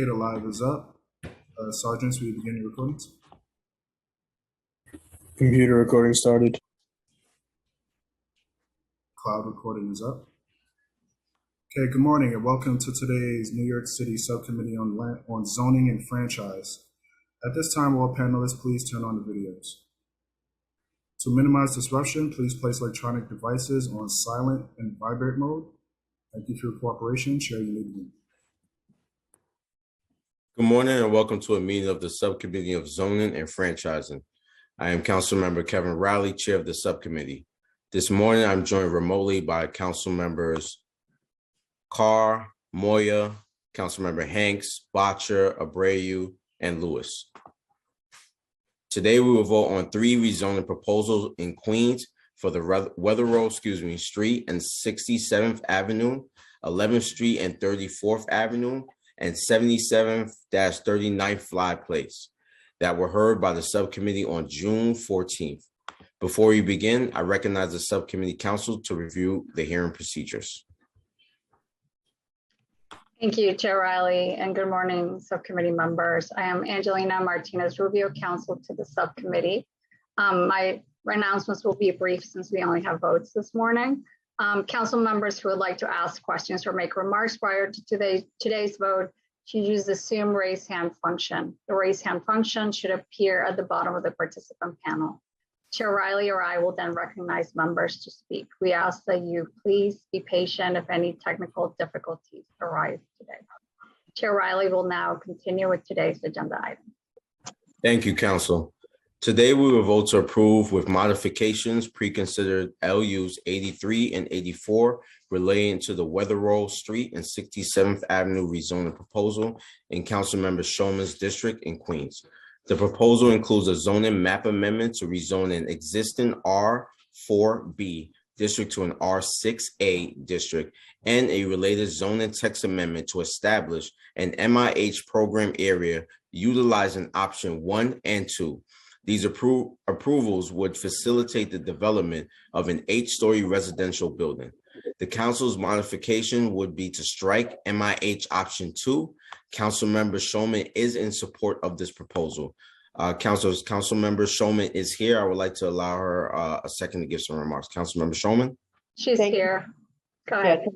Okay, the live is up. Sergeants, will you begin your recordings? Computer recording started. Cloud recording is up. Okay, good morning and welcome to today's New York City Subcommittee on Zoning and Franchise. At this time, all panelists, please turn on the videos. To minimize disruption, please place electronic devices on silent and vibrate mode. Thank you for your cooperation. Chair, you may begin. Good morning and welcome to a meeting of the Subcommittee of Zoning and Franchising. I am Councilmember Kevin Riley, Chair of the Subcommittee. This morning, I'm joined remotely by Council Members Carr, Moya, Councilmember Hanks, Botcher, Abreu, and Lewis. Today, we will vote on 3 rezoning proposals in Queens for the Weatherow, Street and 67th Avenue, 11th Street and 34th Avenue, and 77th-39th Fly Place that were heard by the subcommittee on June 14th. Before we begin, I recognize the subcommittee counsel to review the hearing procedures. Thank you, Chair Riley, and good morning, subcommittee members. I am Angelina Martinez-Rubio, counsel to the subcommittee. My announcements will be brief since we only have votes this morning. Council members who would like to ask questions or make remarks prior to today's vote should use the Zoom raise hand function. The raise hand function should appear at the bottom of the participant panel. Chair Riley or I will then recognize members to speak. We ask that you please be patient if any technical difficulties arise today. Chair Riley will now continue with today's agenda item. Thank you, Council. Today, we will vote to approve with modifications pre-considered LUs 83 and 84 relating to the Weatherow Street and 67th Avenue rezoning proposal in Councilmember Shulman's district in Queens. The proposal includes a zoning map amendment to rezone an existing R4B district to an R6A district and a related zoning text amendment to establish an MIH program area utilizing option 1 and 2. These approvals would facilitate the development of an 8-story residential building. The council's modification would be to strike MIH option 2. Councilmember Shulman is in support of this proposal. Councilmember Shulman is here. I would like to allow her a second to give some remarks. Councilmember Shulman. She's here. Go ahead.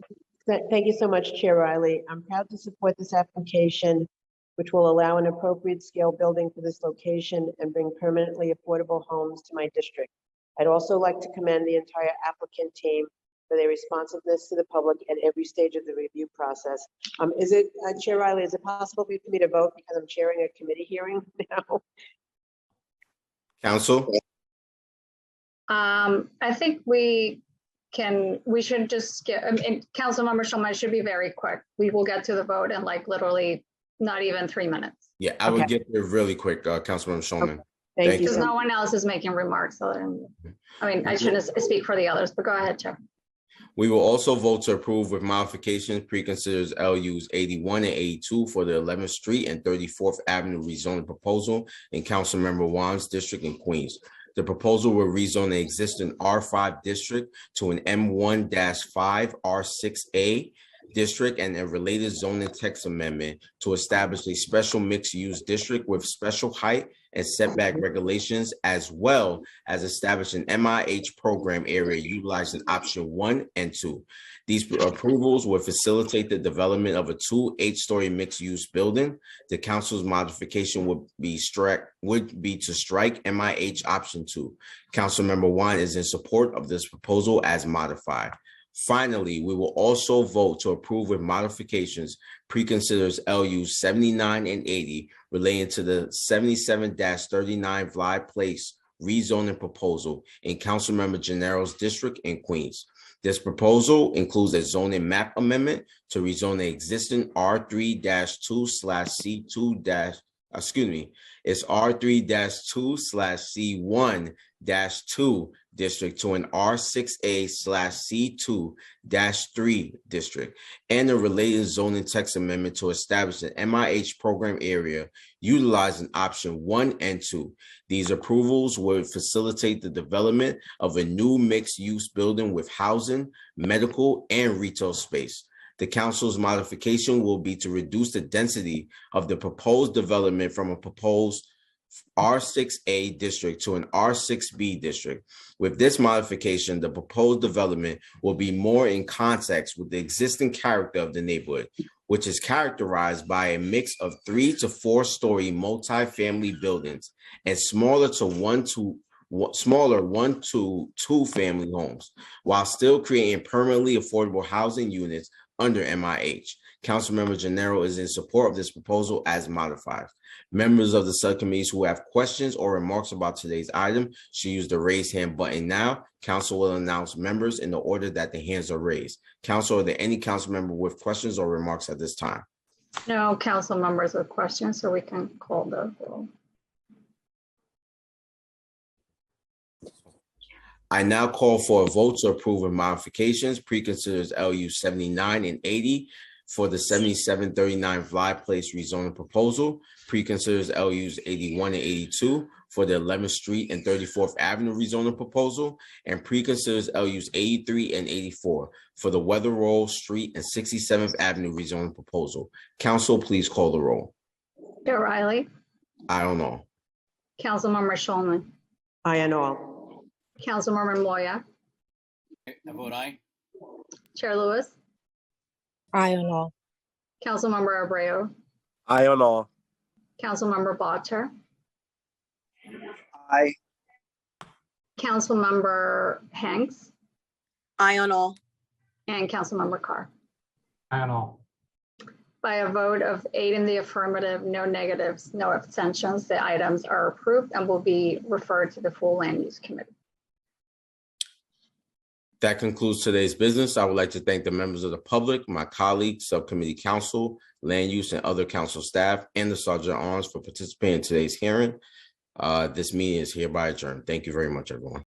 Thank you so much, Chair Riley. I'm proud to support this application, which will allow an appropriate scale building for this location and bring permanently affordable homes to my district. I'd also like to commend the entire applicant team for their responsiveness to the public at every stage of the review process. Chair Riley, is it possible for me to vote because I'm chairing a committee hearing now? Council? I think we should just get, Councilmember Shulman, should be very quick. We will get to the vote in like literally not even 3 minutes. Yeah, I would get there really quick, Councilmember Shulman. Thank you. Because no one else is making remarks. So, I shouldn't speak for the others, but go ahead, Chair. We will also vote to approve with modifications pre-considers LUs 81 and 82 for the 11th Street and 34th Avenue rezoning proposal in Councilmember Wan's district in Queens. The proposal will rezone the existing R5 district to an M1-5 R6A district and a related zoning text amendment to establish a special mixed-use district with special height and setback regulations, as well as establish an MIH program area utilizing option 1 and 2. These approvals will facilitate the development of a 2 8-story mixed-use building. The council's modification would be to strike MIH option 2. Councilmember Wan is in support of this proposal as modified. Finally, we will also vote to approve with modifications pre-considers LUs 79 and 80 relating to the 77-39 Fly Place rezoning proposal in Councilmember Gennaro's district in Queens. This proposal includes a zoning map amendment to rezone the existing R3-2/C2- it's R3-2/C1-2 district to an R6A/C2-3 district and a related zoning text amendment to establish an MIH program area utilizing option 1 and 2. These approvals would facilitate the development of a new mixed-use building with housing, medical, and retail space. The council's modification will be to reduce the density of the proposed development from a proposed R6A district to an R6B district. With this modification, the proposed development will be more in context with the existing character of the neighborhood, which is characterized by a mix of 3 to 4 story multi-family buildings and smaller 1 to 2 family homes, while still creating permanently affordable housing units under MIH. Councilmember Gennaro is in support of this proposal as modified. Members of the subcommittees who have questions or remarks about today's item should use the raise hand button now. Council will announce members in the order that the hands are raised. Council, are there any council member with questions or remarks at this time? No council members with questions, so we can call the roll. I now call for a vote to approve of modifications, preconsiders LU 79 and 80 for the 7739 Vly Place rezoning proposal, preconsiders LUs 81 and 82 for the 11th Street and 34th Avenue rezoning proposal, and preconsiders LUs 83 and 84 for the Weatherall Street and 67th Avenue rezoning proposal. Council, please call the roll. Chair Riley, I don't know. Councilmember Shulman, Aye on all. Councilmember Moya, I vote aye. Chair Lewis, Aye on all. Councilmember Abreu, Aye on all. Councilmember Botter, Aye. Councilmember Hanks, Aye on all. and Councilmember Carr. Aye on all. By a vote of 8 in the affirmative, no negatives, no abstentions, the items are approved and will be referred to the full Land Use Committee. That concludes today's business. I would like to thank the members of the public, my colleagues, subcommittee council, land use and other council staff, and the Sergeant at Arms for participating in today's hearing. This meeting is hereby adjourned. Thank you very much, everyone.